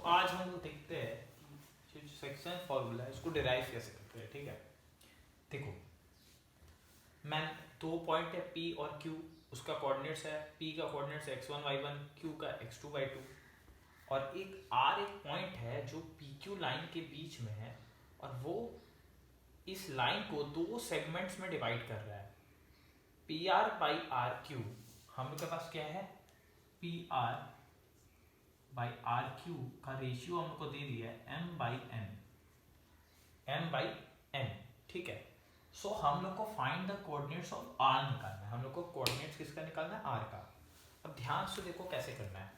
आज हम लोग देखते हैं कि जो सेक्शन फॉर्मूला है उसको डिराइव कैसे करते हैं। ठीक है, देखो मैं दो पॉइंट है P और Q, उसका कोऑर्डिनेट्स है, P का कोऑर्डिनेट्स है x1 y1, Q का x2 y2, और एक R एक पॉइंट है जो PQ लाइन के बीच में है और वो इस लाइन को दो सेगमेंट्स में डिवाइड कर रहा है। PR बाई आर क्यू, हम लोग के पास क्या है, PR बाई आर क्यू का रेशियो हम लोग को दे दिया है m बाई n। ठीक है, सो हम लोग को find the coordinates of R निकालना है। हम लोग को कोऑर्डिनेट्स किसका निकालना है, R का। अब ध्यान से देखो कैसे करना है।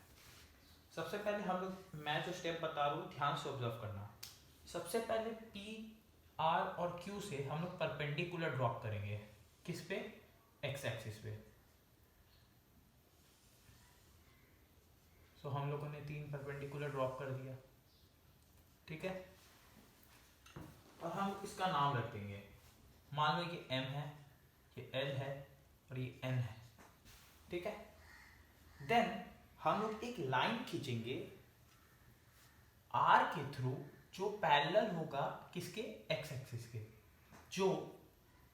सबसे पहले हम लोग, मैं जो स्टेप बता रहा हूँ ध्यान से ऑब्जर्व करना। सबसे पहले P, R और Q से हम लोग परपेंडिकुलर ड्रॉप करेंगे। किस पे, एक्स एक्सिस पे। सो हम लोगों ने 3 परपेंडिकुलर ड्रॉप कर दिया। ठीक है, और हम इसका नाम रख देंगे। मान लो ये M है, ये L है और ये N है। ठीक है, देन हम लोग एक लाइन खींचेंगे R के थ्रू जो पैरेलल होगा किसके, एक्स एक्सिस के, जो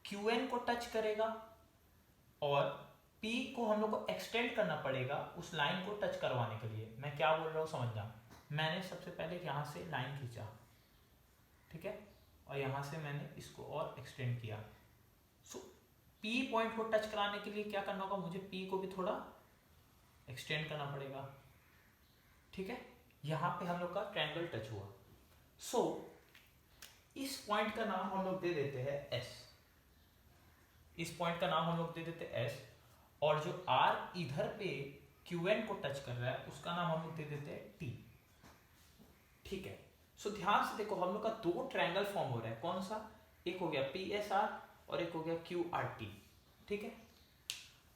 QN को टच करेगा और P को हम लोग को एक्सटेंड करना पड़ेगा उस लाइन को टच करवाने के लिए। मैं क्या बोल रहा हूँ समझना। मैंने सबसे पहले यहाँ से लाइन खींचा, ठीक है, और यहाँ से मैंने इसको और एक्सटेंड किया। सो P पॉइंट को टच कराने के लिए क्या करना होगा, मुझे P को भी थोड़ा एक्सटेंड करना पड़ेगा। ठीक है, यहाँ पे हम लोग का ट्रायंगल टच हुआ। सो इस पॉइंट का नाम हम लोग दे देते हैं S। इस पॉइंट का नाम हम लोग दे देते हैं S, और जो R इधर पे QN को टच कर रहा है उसका नाम हम लोग दे देते हैं T। ठीक है, सो ध्यान से देखो हम लोग का दो ट्रायंगल फॉर्म हो रहा है। कौन सा, एक हो गया PSR और एक हो गया QRT। ठीक है,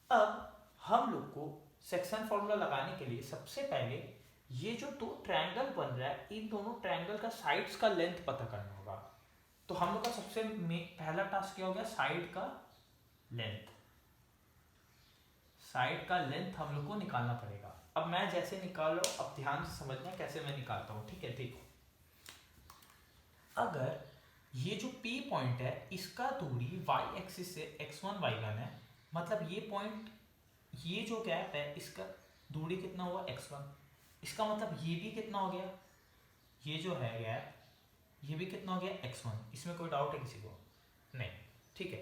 अब हम लोग को सेक्शन फॉर्मूला लगाने के लिए सबसे पहले ये जो दो ट्रायंगल बन रहा है इन दोनों ट्रायंगल का साइड्स का लेंथ पता करना होगा। तो हम लोग का सबसे पहला टास्क क्या हो गया, साइड का लेंथ। साइड का लेंथ हम लोग को निकालना पड़ेगा। अब मैं जैसे निकाल रहा हूं, अब ध्यान से समझना कैसे मैं निकालता हूं। ठीक है, देखो अगर ये जो P पॉइंट है इसका दूरी y एक्सिस से x1 y1 है, मतलब ये पॉइंट, ये जो गैप है इसका दूरी कितना हुआ, x1। इसका मतलब ये भी कितना हो गया, ये जो है गैप, ये भी कितना हो गया, x1। इसमें कोई डाउट है किसी को, नहीं। ठीक है,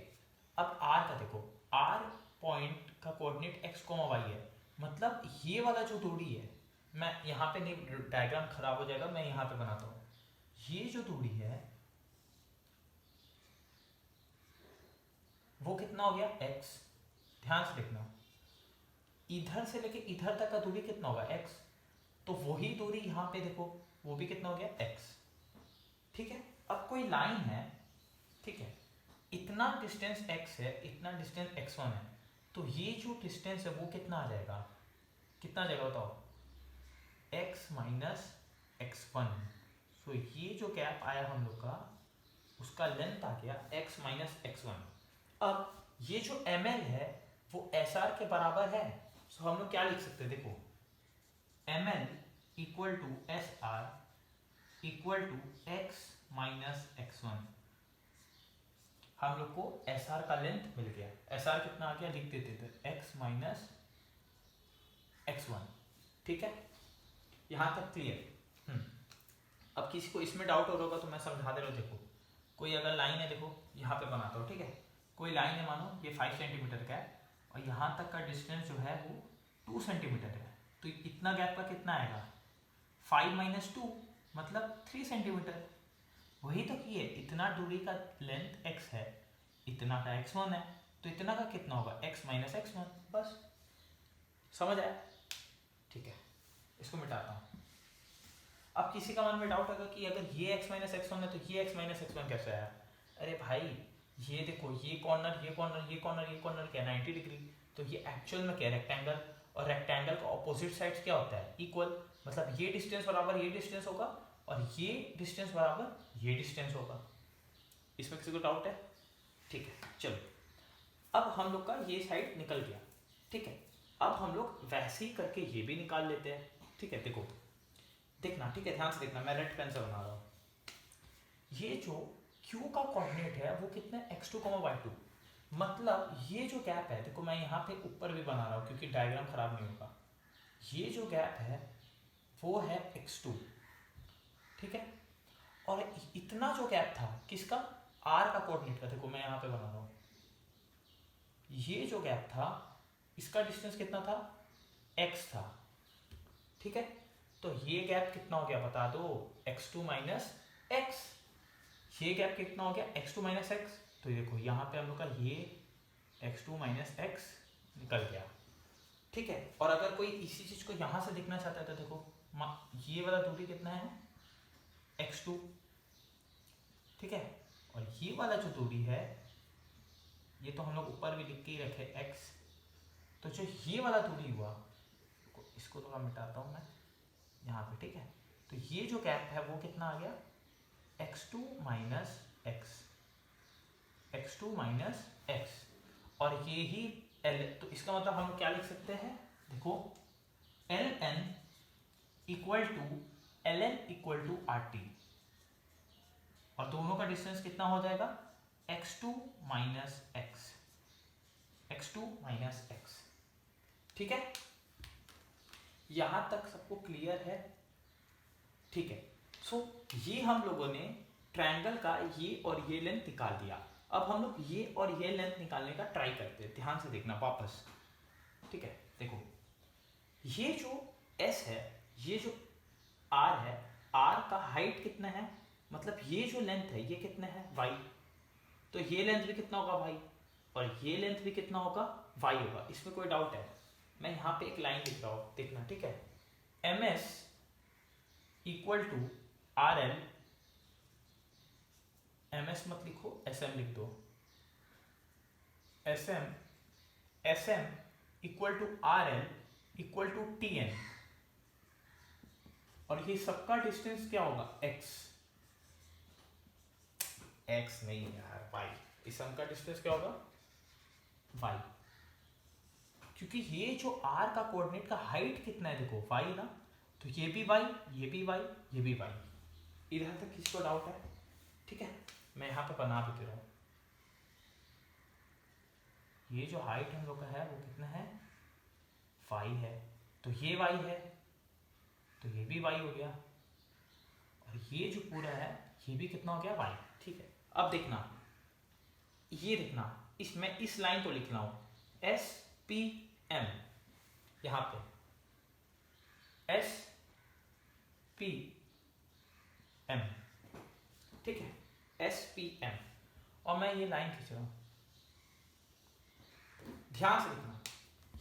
अब R का देखो, R पॉइंट का कोऑर्डिनेट x, y है, मतलब ये वाला जो दूरी है, मैं यहाँ पे नहीं, डायग्राम खराब हो जाएगा, मैं यहाँ पे बनाता हूँ। ये जो दूरी है वो कितना हो गया, x। ध्यान से देखना, इधर से लेके इधर तक का दूरी कितना होगा, x। तो वही दूरी यहाँ पे देखो, वो भी कितना हो गया, x। ठीक है, अब कोई लाइन है, ठीक है, इतना डिस्टेंस x है, इतना डिस्टेंस x1 है, तो ये जो डिस्टेंस है वो कितना आ जाएगा, कितना आ जाएगा बताओ, x माइनस x1। सो ये जो गैप आया हम लोग का उसका लेंथ आ गया x माइनस x1। अब ये जो ml है वो SR के बराबर है। सो हम लोग क्या लिख सकते हैं, देखो ml equal to SR equal to x minus x1। हम लोग को SR का लेंथ मिल गया। SR कितना आ गया, लिख देते थे x माइनस x1। ठीक है, यहां तक क्लियर। अब किसी को इसमें डाउट हो रहा होगा तो मैं समझा दे रहा हूँ। देखो कोई अगर लाइन है, देखो यहाँ पे बनाता हूँ। ठीक है, कोई लाइन है, मानो ये 5 सेंटीमीटर का है और यहाँ तक का डिस्टेंस जो है वो 2 सेंटीमीटर है, तो इतना गैप का कितना आएगा, 5 माइनस 2 मतलब 3 सेंटीमीटर। वही तो किए, इतना दूरी का लेंथ x है, इतना का x1 है, तो इतना का कितना होगा, x माइनस x1। बस समझ आया। ठीक है, इसको मिटाता हूँ। अब किसी का मन में डाउट होगा कि अगर ये x माइनस x1 है तो ये x माइनस x1 कैसे आया। अरे भाई ये देखो, ये कॉर्नर ये कॉर्नर ये कॉर्नर ये कॉर्नर क्या 90 डिग्री, तो ये एक्चुअल में क्या रेक्टेंगल, और रेक्टेंगल का ऑपोजिट साइड्स क्या होता है, इक्वल। मतलब ये डिस्टेंस बराबर ये डिस्टेंस होगा और ये डिस्टेंस बराबर ये डिस्टेंस होगा। इसमें किसी को डाउट है, ठीक है। चलो अब हम लोग का ये साइड निकल गया। ठीक है, अब हम लोग वैसे ही करके ये भी निकाल लेते हैं। ठीक है, देखो देखना, ठीक है, ध्यान से देखना, मैं रेड पेन से बना रहा हूँ। ये जो Q का कोऑर्डिनेट है वो कितना है, x2, y2। मतलब ये जो गैप है, देखो मैं यहाँ पे ऊपर भी बना रहा हूँ क्योंकि डायग्राम खराब नहीं होगा। ये जो गैप है वो है x2, ठीक है। और इतना जो गैप था किसका, r का कोऑर्डिनेट का, देखो मैं यहाँ पे बना रहा हूँ। ये जो गैप था इसका डिस्टेंस कितना था, x था, ठीक है। तो ये गैप कितना हो गया बता दो, x2 माइनस एक्स। ये गैप कितना हो गया, x2 माइनस एक्स। तो देखो यहाँ पे हम लोग का ये x2 माइनस एक्स निकल गया, ठीक है। और अगर कोई इसी चीज को यहाँ से देखना चाहता है तो देखो ये वाला दूरी कितना है, x2, ठीक है। और ये वाला जो दूरी है ये तो हम लोग ऊपर भी लिख के ही रखे x। तो जो ये वाला दूरी हुआ, इसको थोड़ा मिटाता हूँ मैं यहाँ पे, ठीक है। तो ये जो गैप है वो कितना आ गया, x2 minus x, x2 minus x. और ये ही L, तो इसका मतलब हम क्या लिख सकते हैं, देखो Ln equal to Ln equal to RT। और दोनों का डिस्टेंस कितना हो जाएगा, x2 minus x, x2 minus x, ठीक है। यहां तक सबको क्लियर है, ठीक है। सो ये हम लोगों ने ट्रायंगल का ये और ये लेंथ निकाल दिया। अब हम लोग ये और ये लेंथ निकालने का ट्राई करते हैं, ध्यान से देखना वापस, ठीक है। देखो ये जो S है, ये जो R है, R का हाइट कितना है, मतलब ये जो लेंथ है ये कितना है, y। तो ये लेंथ भी कितना होगा, y, और ये लेंथ भी कितना होगा, y होगा। इसमें कोई डाउट है, मैं यहाँ पे एक लाइन लिख रहा हूँ, देखना, ठीक है। ms equal to RL, ms मत लिखो, sm लिख दो। sm equal to RL equal to TN। और ये सबका डिस्टेंस क्या होगा, x नहीं यार, y। इस सम का डिस्टेंस क्या होगा, y। क्योंकि ये जो r का कोऑर्डिनेट का हाइट कितना है, देखो y ना, तो ये भी y, ये भी y, ये भी y। इधर तक किसको डाउट है, ठीक है। मैं यहाँ पे बना भी दे रहा हूँ। ये जो हाइट हम लोग का है वो कितना है, y है, तो ये y है, तो ये भी y हो गया, और ये जो पूरा है ये भी कितना हो गया, y, ठीक है। अब देखना, ये देखना, मैं इस लाइन को लिख रहा हूं SPM, यहां पे SPM, ठीक है, SPM। और मैं ये लाइन खींच रहा हूं, ध्यान से देखना,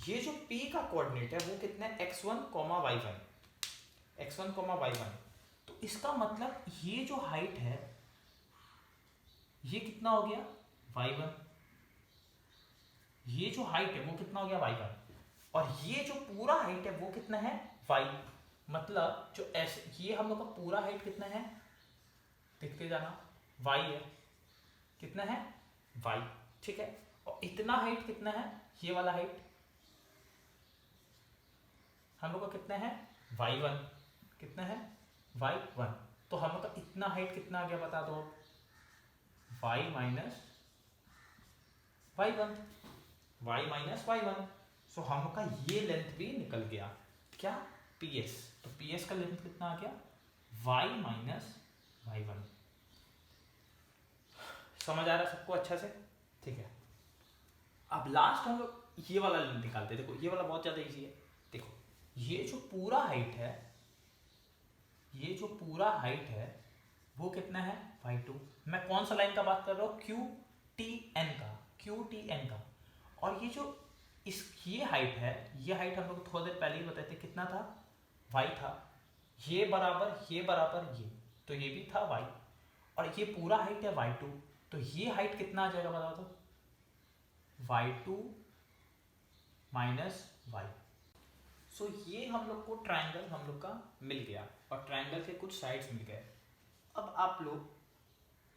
ये जो P का कोऑर्डिनेट है वो कितना है, x1, y1, x1, y1। तो इसका मतलब ये जो हाइट है ये कितना हो गया, y1। ये जो हाइट है वो कितना हो गया, y1। और ये जो पूरा हाइट है वो कितना है, y। मतलब जो ऐसे ये हम लोग का पूरा हाइट कितना है, देखते जाना, y है, कितना है, y, ठीक है। और इतना हाइट कितना है, ये वाला हाइट हम लोग का कितना है, y1, कितना है, y1। तो हम लोग का इतना हाइट कितना आ गया बता दो, y minus y1, y minus y1। सो हम लोग का ये लेंथ भी निकल गया, क्या, PS। तो PS का लेंथ कितना आ गया, y माइनस y1। समझ आ रहा है सबको अच्छा से, ठीक है। अब लास्ट हम लोग ये वाला लेंथ निकालते हैं। देखो ये वाला बहुत ज्यादा इजी है। देखो ये जो पूरा हाइट है, ये जो पूरा हाइट है वो कितना है, y2। मैं कौन सा लाइन का बात कर रहा हूँ, QTN का, QTN का। और ये जो ये हाइट है, ये हाइट हम लोग थोड़ी देर पहले ही बताए थे, कितना था, y था। ये बराबर ये बराबर ये, तो ये भी था y। और ये पूरा हाइट है y2, तो ये हाइट कितना आ जाएगा बताओ तो, y2 माइनस y। सो ये हम लोग को ट्रायंगल हम लोग का मिल गया, और ट्रायंगल के कुछ साइड्स मिल गए। अब आप लोग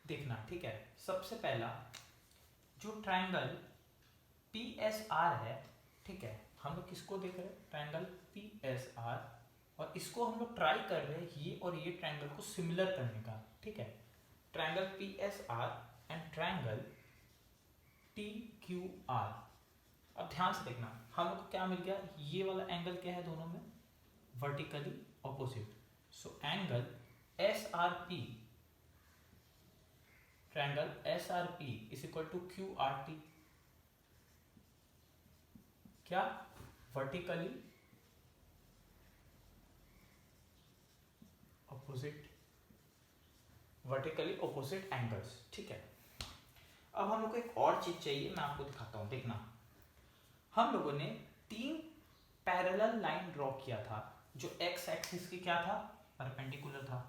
देखना, ठीक है। सबसे पहला जो ट्रायंगल PSR है, ठीक है, हम लोग किसको देख रहे हैं, ट्रायंगल PSR। और इसको हम लोग ट्राई कर रहे हैं ये और ये ट्रायंगल को सिमिलर करने का, ठीक है। Triangle P S R and triangle T Q are. अब ध्यान से देखना, हम लोग को क्या मिल गया, ये वाला एंगल क्या है दोनों में, vertically opposite. So angle S R P, triangle S R P is equal to Q R T, क्या, vertically opposite, vertically opposite angles, ठीक है। अब हम लोग को एक और चीज चाहिए, मैं आपको दिखाता हूं, देखना। हम लोगों ने 3 पैरेलल लाइन ड्रॉ किया था, जो एक्स एक्सिस की क्या था, परपेंडिकुलर था,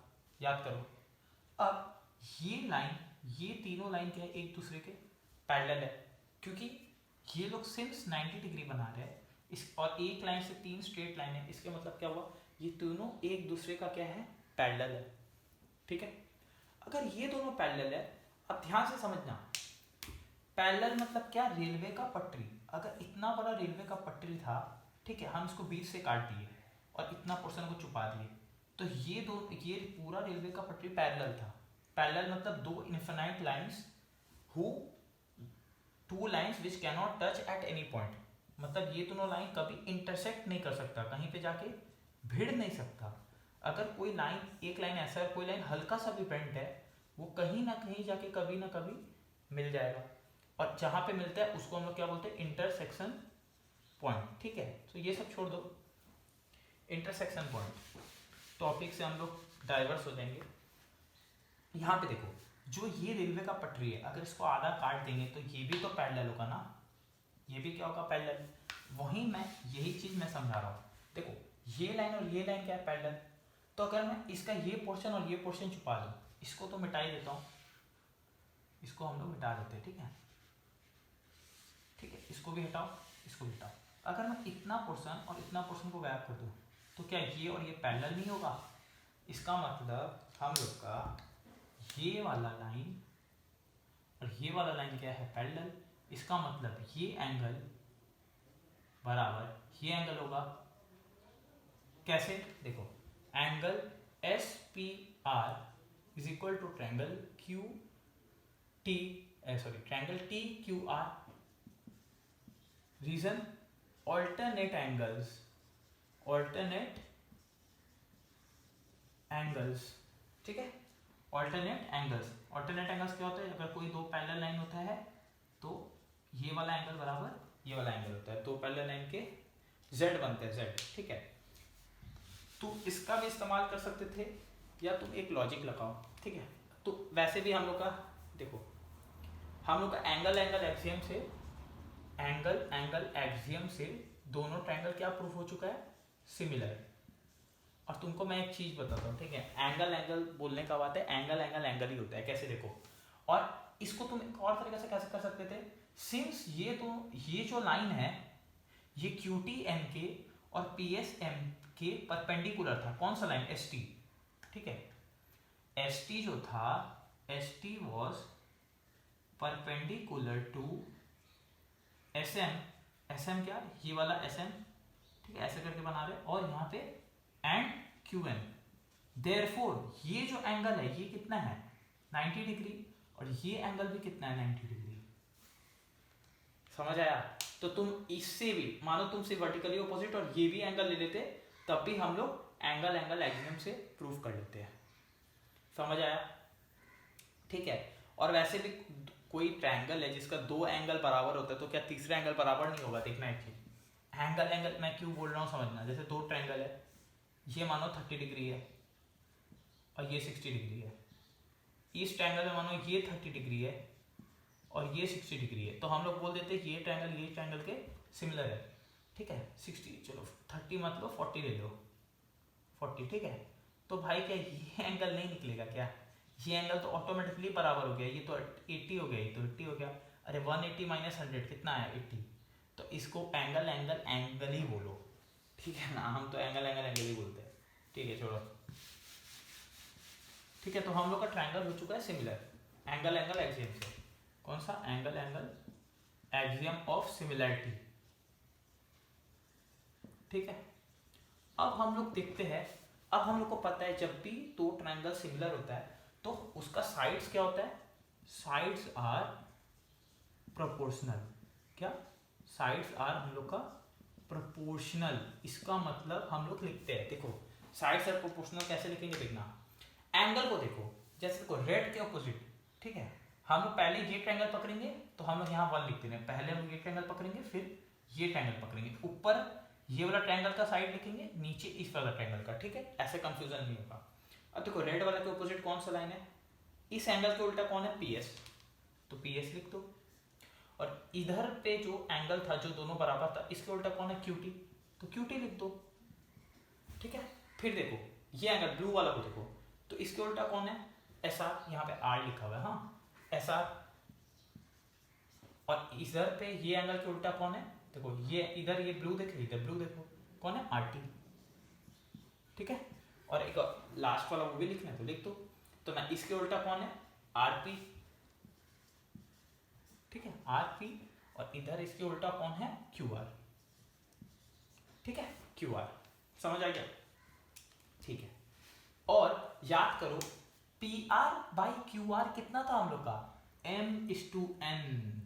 याद करो। अब ये लाइन, ये तीनों लाइन क्या है, एक दूसरे के पैरेलल है, क्योंकि ये लोग सिंस 90 डिग्री बना रहे हैं इस, और एक लाइन से 3 स्ट्रेट लाइन है, इसके मतलब क्या हुआ, ये तीनों एक दूसरे का क्या है, पैरेलल है, ठीक है। अगर ये दोनों पैरेलल है, अब ध्यान से समझना, पैरेलल मतलब क्या, रेलवे का पटरी। अगर इतना बड़ा रेलवे का पटरी था, ठीक है, हम इसको बीच से काट दिए और इतना पोर्शन को छुपा दिए, तो ये पूरा रेलवे का पटरी पैरेलल था। पैरेलल मतलब दो infinite lines who two lines which can not touch at any point, मतलब ये दोनों लाइन कभी इंटरसेक्ट नहीं कर सकता, कहीं पे जाके भिड़ नहीं सकता। अगर कोई लाइन, एक लाइन ऐसा है, कोई लाइन हल्का सा भी बेंट है, वो कहीं ना कहीं जाके कभी ना कभी मिल जाएगा, और जहां पे मिलता है उसको हम लोग क्या बोलते हैं, इंटरसेक्शन पॉइंट, ठीक है। तो ये सब छोड़ दो, इंटरसेक्शन पॉइंट टॉपिक से हम लोग डाइवर्स हो जाएंगे। यहाँ पे देखो, जो ये रेलवे का पटरी है, अगर इसको आधा काट देंगे तो ये भी तो पैरेलल होगा ना, ये भी क्या होगा, पैरेलल। वहीं मैं यही चीज मैं समझा रहा हूँ, देखो ये लाइन और ये लाइन क्या है, पैरेलल। तो अगर मैं इसका ये पोर्शन और ये पोर्शन छुपा दूँ, इसको तो मिटा ही देता हूँ, इसको हम लोग मिटा देते हैं, ठीक है, ठीक है, इसको भी हटाओ, इसको भी हटाओ। अगर मैं इतना पोर्शन और इतना पोर्शन को गायब कर दूँ, तो क्या ये और ये पैरेलल नहीं होगा, इसका मतलब हम लोग का ये वाला लाइन और ये वाला लाइन क्या है, पैरेलल। इसका मतलब ये एंगल बराबर ये एंगल होगा, कैसे, देखो, angle S P R is equal to triangle Q T, sorry, triangle T Q R. Reason, alternate angles, alternate angles, ठीक है, ऑल्टरनेट एंगल्स। ऑल्टरनेट एंगल्स क्या होता है, अगर कोई दो पैरेलल लाइन होता है तो ये वाला एंगल बराबर ये वाला एंगल होता है, तो पैरेलल लाइन के z बनते हैं, z, ठीक है। तो इसका भी इस्तेमाल कर सकते थे, या तुम एक लॉजिक लगाओ, ठीक है। तो वैसे भी हम लोग का, देखो, हम लोग का एंगल एंगल एक्सियम से, एंगल एंगल एक्सियम से दोनों ट्रायंगल क्या प्रूफ हो चुका है, सिमिलर। और तुमको मैं एक चीज बताता हूँ, ठीक है, एंगल एंगल बोलने का बात है, एंगल एंगल एंगल ही होता है, कैसे देखो। और इसको तुम एक और तरीके से कैसे कर सकते थे, सिंस ये जो लाइन है, ये क्यू टी एम के और पी एस एम के परपेंडिकुलर था, कौन सा लाइन, एस टी, ठीक है। एस टी जो था, S T was perpendicular to S M, S M क्या, ये वाला एस एम, ठीक है, ऐसे करके बना रहे, और यहाँ पे एंड क्यू एन। देयरफॉर ये जो एंगल है ये कितना है, 90 डिग्री, और ये एंगल भी कितना है, 90 डिग्री। समझ आया। तो तुम इससे भी, मानो तुम से वर्टिकली ऑपोजिट और ये भी एंगल ले लेते, तब भी हम लोग एंगल एंगल एक्सियम से प्रूव कर लेते हैं। समझ आया, ठीक है। और वैसे भी कोई ट्रायंगल है जिसका दो एंगल बराबर होता है, तो क्या तीसरा एंगल बराबर नहीं होगा, देखना एक चीज। एंगल एंगल मैं क्यों बोल रहा हूँ समझना, जैसे दो ट्रायंगल है, ये मानो 30 डिग्री है और ये 60 डिग्री है, इस ट्रायंगल में मानो ये 30 डिग्री है और ये 60 डिग्री है, तो हम लोग बोल देते हैं कि ये ट्रायंगल के सिमिलर है, ठीक है। 60, चलो 30 मत लो, 40 ले लो, 40, ठीक है। तो भाई क्या ये एंगल नहीं निकलेगा क्या, ये एंगल तो ऑटोमेटिकली बराबर हो गया, ये तो 80 हो गया, ये तो 80 हो गया, अरे 180 माइनस 100 कितना है, 80। तो इसको एंगल एंगल एंगल ही बोलो, ठीक है ना, हम तो एंगल एंगल एंगल ही बोलते हैं, ठीक है, छोड़ो, ठीक है। तो हम लोग का ट्रायंगल हो चुका है सिमिलर, एंगल एंगल एक्सियम से, कौन सा, angle angle axiom of similarity, ठीक है। अब हम लोग देखते हैं, अब हम लोग को पता है जब भी दो ट्रायंगल सिमिलर होता है तो उसका साइड्स क्या होता है, साइड्स आर प्रोपोर्शनल। क्या, साइड्स आर हम लोग का प्रोपोर्शनल। इसका मतलब हम लोग लिखते हैं, देखो साइड्स आर प्रोपोर्शनल कैसे लिखेंगे देखना, एंगल को देखो, जैसे देखो रेड के ऑपोजिट, ठीक है, हम लोग पहले ये ट्रायंगल पकड़ेंगे तो हम लोग यहाँ 1 लिखते हैं, पहले हम ये ट्रायंगल पकड़ेंगे फिर ये ट्रायंगल पकड़ेंगे, ऊपर ये वाला ट्रायंगल का साइड लिखेंगे, नीचे इस वाला ट्रायंगल का, ठीक है, ऐसे कंफ्यूजन नहीं होगा। अब देखो रेड वाला के ऑपोजिट कौन सा लाइन है, इस एंगल के उल्टा कौन है, पीएस, तो पीएस लिख दो। और इधर पे जो एंगल था जो दोनों बराबर था, इसके उल्टा कौन है, क्यूटी, तो क्यूटी लिख दो, ठीक है। फिर देखो ये एंगल ब्लू वाला को देखो, तो इसके उल्टा कौन है, एस आर, यहाँ पे आर लिखा हुआ है, हाँ एस आर। और इधर पे ये एंगल के उल्टा कौन है, देखो ये इधर ये ब्लू देखो, इधर ब्लू देखो, कौन है, आर टी, ठीक है। और एक लास्ट वाला वो भी लिखना है तो लिख दो, तो ना इसके उल्टा कौन है, आर पी, ठीक है, आर पी। और इधर इसके उल्टा कौन है, क्यू आर, ठीक है, क्यू आर, समझ आ गया, ठीक है। और याद करो P R by Q R कितना था हम लोग का, m/n,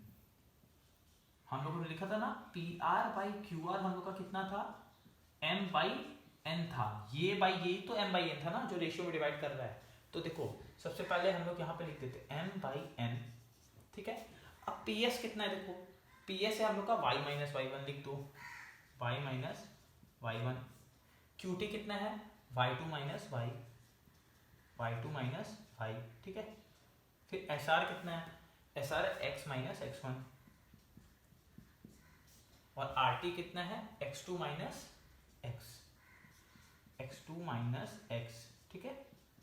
हम लोगों ने लिखा था ना, P R by Q R हम लोग का कितना था, m/n था, ये बाई ये तो m/n था ना, जो रेशियो में डिवाइड कर रहा है। तो देखो सबसे पहले हम लोग यहाँ पे लिख देते m/n, ठीक है। अब ps कितना है, देखो ps है हम लोग का y-y1, लिख दो y-y1। qt कितना है, y2 minus y, y2 minus y, ठीक है। फिर sr कितना है, sr है x माइनस x1। और rt कितना है, x2 minus x, x2 minus x, ठीक है।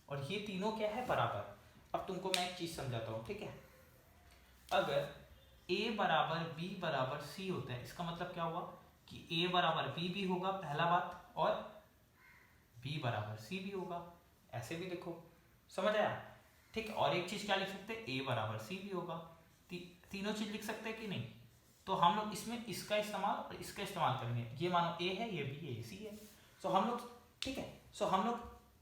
और ये तीनों क्या है, बराबर। अब तुमको मैं एक चीज समझाता हूँ, ठीक है। अगर a बराबर b बराबर c होता है, इसका मतलब क्या हुआ कि a बराबर b भी होगा पहला बात, और b बराबर c भी होगा, ऐसे भी देखो, समझ आया, ठीक है। और एक चीज क्या लिख सकते हैं, a बराबर c भी होगा, तीनों चीज लिख सकते हैं कि नहीं। तो हम लोग इसमें इसका इस्तेमाल और इसका इस्तेमाल करेंगे, ये मानो a है, ये b है, ये c है, सो हम लोग, ठीक है, सो हम लोग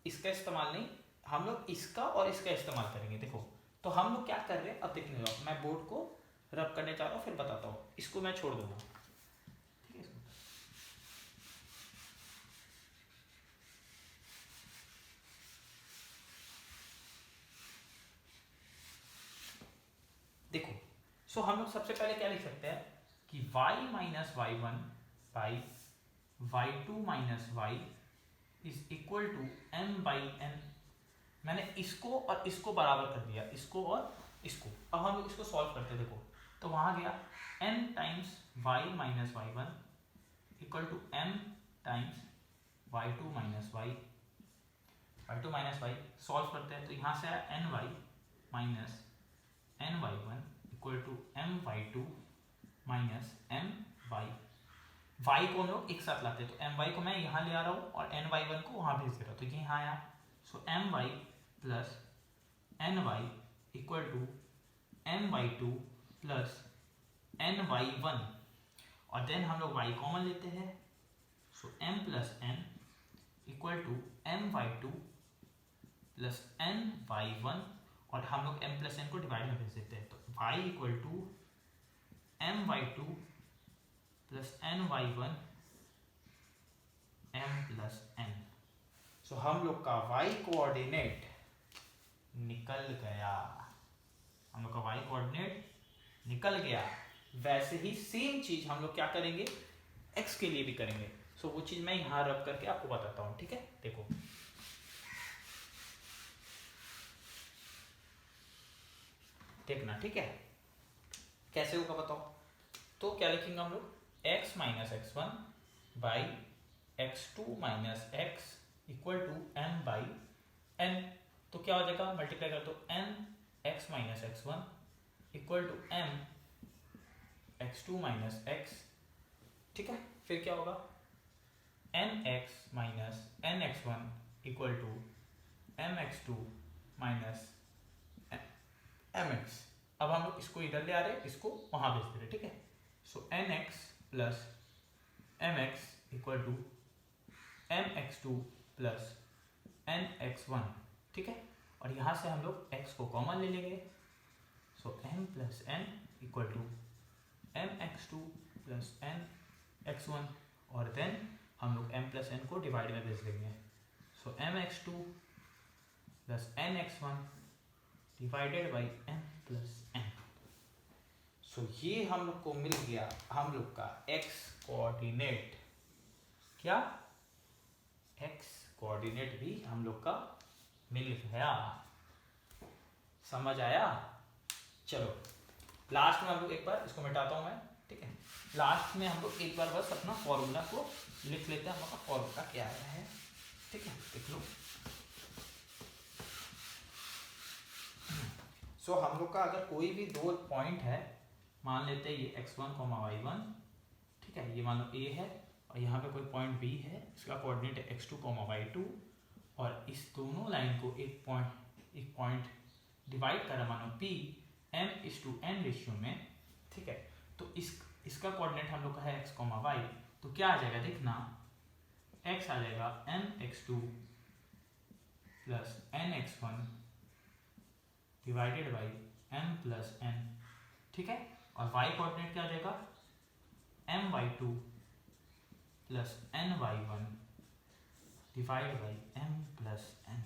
इसका इस्तेमाल नहीं, हम लोग इसका और इसका इस्तेमाल करेंगे। देखो तो हम लोग क्या कर रहे हैं, अब देखने दो, मैं बोर्ड को रब करने जा रहा हूँ फिर बताता हूँ, इसको मैं छोड़ दूंगा, ठीक है। देखो सो हम लोग सबसे पहले क्या लिख सकते हैं कि y minus y1 by y2 minus y is equal to m/n। मैंने इसको और इसको बराबर कर दिया, इसको और इसको। अब हम लोग इसको सॉल्व करते हैं, देखो तो वहां गया n times y minus y1 equal to m times y2 minus y2 minus y। Solve करते हैं तो यहाँ से आया ny minus ny1 equal to my2 minus my। y को हम लोग एक साथ लाते हैं, तो my को मैं यहाँ ले आ रहा हूँ और ny1 को वहाँ भेज दे रहा हूँ, तो ये यहाँ आया। So my plus ny equal to my2 plus ny1। और देन हम लोग y कॉमन लेते हैं, so m plus n equal to my2 plus ny1। और हम लोग m प्लस n को डिवाइड में भेज देते हैं, तो y equal to my2 plus ny1 m plus n। So हम लोग का y कोऑर्डिनेट निकल गया, हम लोग का y कोऑर्डिनेट निकल गया। वैसे ही सेम चीज हम लोग क्या करेंगे, x के लिए भी करेंगे। सो वो चीज मैं यहां रब करके आपको बताता हूं, ठीक है। देखो देखना, ठीक है, कैसे होगा बताओ। तो क्या लिखेंगे हम लोग, x minus x1 by x2 minus x equal to m by n। तो क्या हो जाएगा, मल्टीप्लाई कर दो, n x minus x1 equal to m x2 minus x, ठीक है। फिर क्या होगा, nx minus nx1 equal to mx2 minus mx। अब हम लोग इसको इधर ले आ रहे हैं, इसको वहां भेज दे रहे, ठीक है। So nx plus mx equal to mx2 plus nx1, ठीक है। और यहाँ से हम लोग x को कॉमन ले लेंगे, so m plus n equal to mx2 plus nx1, और देन हम लोग m प्लस n को डिवाइड में भेज देंगे, so mx2 plus nx1 divided by m plus n। So ये हम लोग को मिल गया हम लोग का x कोऑर्डिनेट। क्या? x कोऑर्डिनेट भी हम लोग का मिल गया। समझ आया? चलो लास्ट में हम लोग एक बार इसको मिटाता हूं मैं, ठीक है। लास्ट में हम लोग एक बार बस अपना फॉर्मूला को लिख लेते हैं, हमारा फॉर्मूला क्या आया है, ठीक है, देख लो। सो हम लोग का अगर कोई भी दो पॉइंट है, मान लेते हैं ये x1, y1, ठीक है, ये मान लो a है, और यहाँ पे कोई पॉइंट b है, इसका कोऑर्डिनेट है x2, y2, और इस दोनों लाइन को एक पॉइंट डिवाइड करा मानो p m/n रेशियो में, ठीक है। तो इसका कोऑर्डिनेट हम लोग का है x, y, तो क्या आ जाएगा देखना, x आ जाएगा mx2 plus nx1 divided by m plus n, ठीक है। और y कोऑर्डिनेट क्या आ जाएगा, my2 plus ny1 divide by m plus n।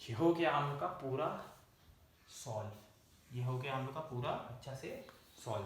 ये हो गया हम लोग का पूरा सॉल्व, ये हो गया हम लोग का पूरा अच्छा से सॉल्व।